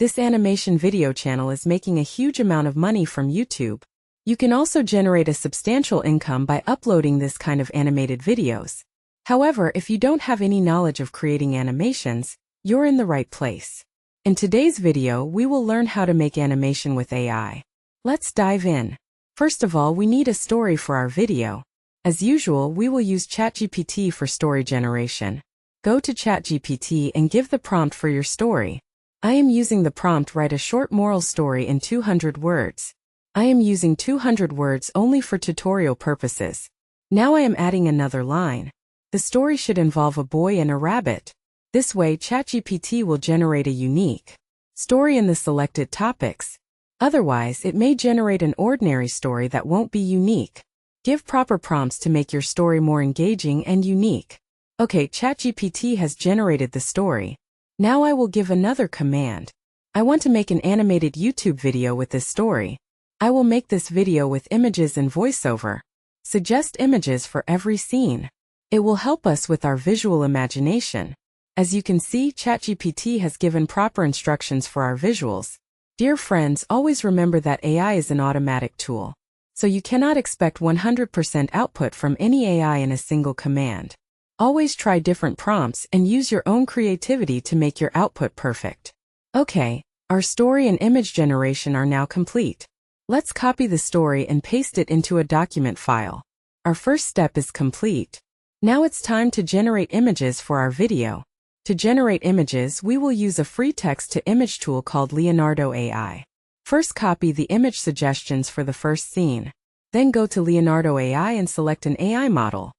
This animation video channel is making a huge amount of money from YouTube. You can also generate a substantial income by uploading this kind of animated videos. However, if you don't have any knowledge of creating animations, you're in the right place. In today's video, we will learn how to make animation with AI. Let's dive in. First of all, we need a story for our video. As usual, we will use Chat GPT for story generation. Go to Chat GPT and give the prompt for your story. I am using the prompt write a short moral story in 200 words. I am using 200 words only for tutorial purposes. Now I am adding another line. The story should involve a boy and a rabbit. This way ChatGPT will generate a unique story in the selected topics. Otherwise, it may generate an ordinary story that won't be unique. Give proper prompts to make your story more engaging and unique. Okay, ChatGPT has generated the story. Now I will give another command. I want to make an animated YouTube video with this story. I will make this video with images and voiceover. Suggest images for every scene. It will help us with our visual imagination. As you can see, ChatGPT has given proper instructions for our visuals. Dear friends, always remember that AI is an automatic tool. So you cannot expect 100% output from any AI in a single command. Always try different prompts and use your own creativity to make your output perfect. Okay, our story and image generation are now complete. Let's copy the story and paste it into a document file. Our first step is complete. Now it's time to generate images for our video. To generate images, we will use a free text-to-image tool called Leonardo AI. First, copy the image suggestions for the first scene. Then go to Leonardo AI and select an AI model.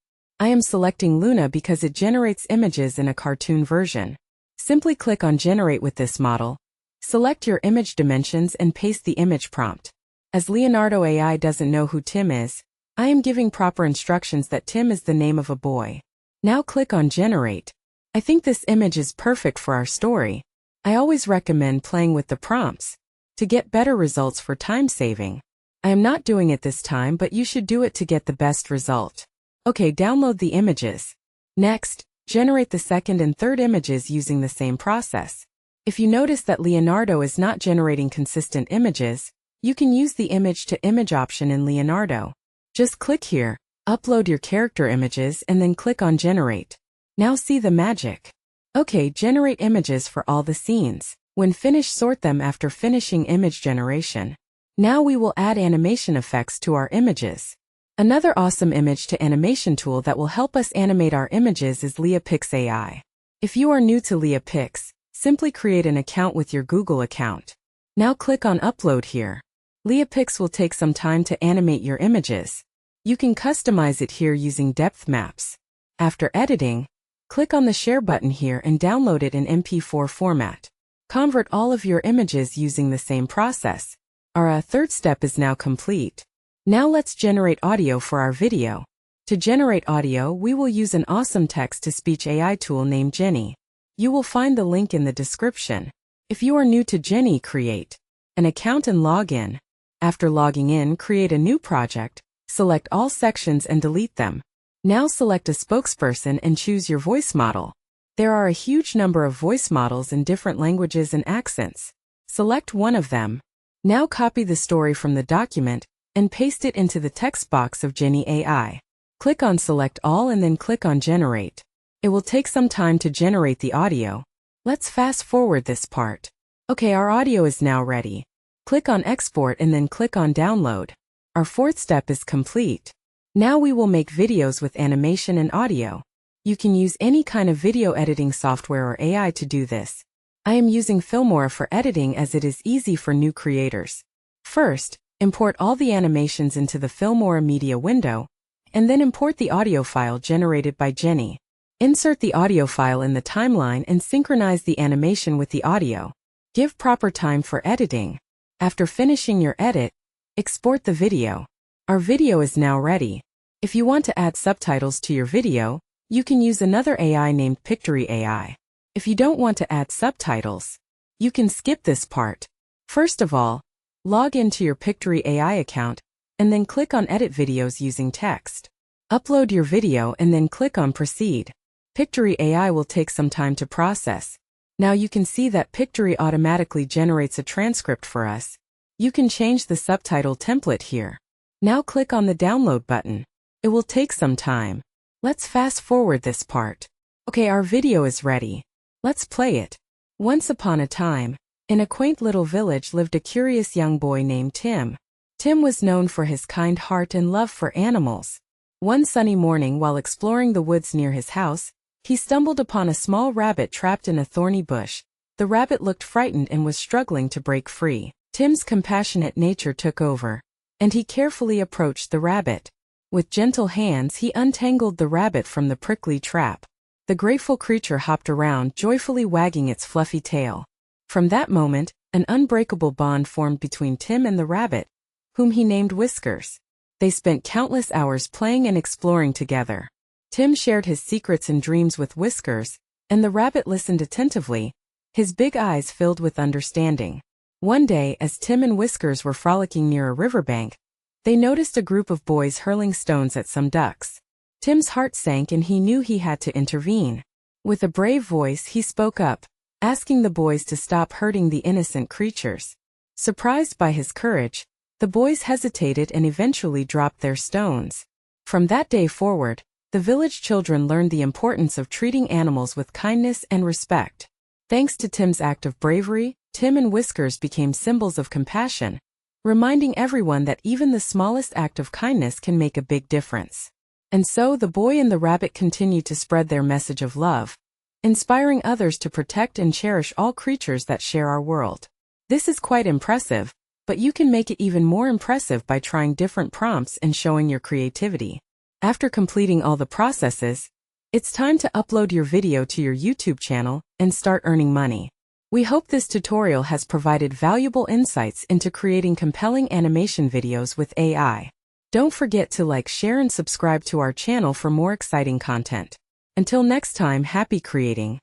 I am selecting Luna because it generates images in a cartoon version. Simply click on Generate with this model. Select your image dimensions and paste the image prompt. As Leonardo AI doesn't know who Tim is, I am giving proper instructions that Tim is the name of a boy. Now click on Generate. I think this image is perfect for our story. I always recommend playing with the prompts to get better results for time saving. I am not doing it this time, but you should do it to get the best result. Okay, download the images. Next, generate the second and third images using the same process. If you notice that Leonardo is not generating consistent images, you can use the image-to-image option in Leonardo. Just click here, upload your character images and then click on Generate. Now see the magic. Okay, generate images for all the scenes. When finished, sort them after finishing image generation. Now we will add animation effects to our images. Another awesome image-to-animation tool that will help us animate our images is Piix AI. If you are new to Piix, simply create an account with your Google account. Now click on Upload here. Piix will take some time to animate your images. You can customize it here using depth maps. After editing, click on the Share button here and download it in MP4 format. Convert all of your images using the same process. Our third step is now complete. Now let's generate audio for our video. To generate audio, we will use an awesome text-to-speech AI tool named Jenny. You will find the link in the description. If you are new to Jenny, create an account and log in. After logging in, create a new project, select all sections and delete them. Now select a spokesperson and choose your voice model. There are a huge number of voice models in different languages and accents. Select one of them. Now copy the story from the document and paste it into the text box of Jenny AI. Click on Select All and then click on Generate. It will take some time to generate the audio. Let's fast forward this part. Okay, our audio is now ready. Click on Export and then click on Download. Our fourth step is complete. Now we will make videos with animation and audio. You can use any kind of video editing software or AI to do this. I am using Filmora for editing as it is easy for new creators. First, import all the animations into the Filmora media window, and then import the audio file generated by Jenny. Insert the audio file in the timeline and synchronize the animation with the audio. Give proper time for editing. After finishing your edit, export the video. Our video is now ready. If you want to add subtitles to your video, you can use another AI named Piix AI. If you don't want to add subtitles, you can skip this part. First of all, log into your Piix AI account and then click on Edit Videos using text. Upload your video and then click on Proceed. Piix AI will take some time to process. Now you can see that Pictory automatically generates a transcript for us. You can change the subtitle template here. Now click on the download button. It will take some time. Let's fast forward this part. Okay, our video is ready. Let's play it. Once upon a time, in a quaint little village lived a curious young boy named Tim. Tim was known for his kind heart and love for animals. One sunny morning while exploring the woods near his house, he stumbled upon a small rabbit trapped in a thorny bush. The rabbit looked frightened and was struggling to break free. Tim's compassionate nature took over, and he carefully approached the rabbit. With gentle hands he untangled the rabbit from the prickly trap. The grateful creature hopped around, joyfully wagging its fluffy tail. From that moment, an unbreakable bond formed between Tim and the rabbit, whom he named Whiskers. They spent countless hours playing and exploring together. Tim shared his secrets and dreams with Whiskers, and the rabbit listened attentively, his big eyes filled with understanding. One day, as Tim and Whiskers were frolicking near a riverbank, they noticed a group of boys hurling stones at some ducks. Tim's heart sank and he knew he had to intervene. With a brave voice he spoke up, asking the boys to stop hurting the innocent creatures. Surprised by his courage, the boys hesitated and eventually dropped their stones. From that day forward, the village children learned the importance of treating animals with kindness and respect. Thanks to Tim's act of bravery, Tim and Whiskers became symbols of compassion, reminding everyone that even the smallest act of kindness can make a big difference. And so the boy and the rabbit continued to spread their message of love, inspiring others to protect and cherish all creatures that share our world. This is quite impressive, but you can make it even more impressive by trying different prompts and showing your creativity. After completing all the processes, it's time to upload your video to your YouTube channel and start earning money. We hope this tutorial has provided valuable insights into creating compelling animation videos with AI. Don't forget to like, share, and subscribe to our channel for more exciting content. Until next time, happy creating.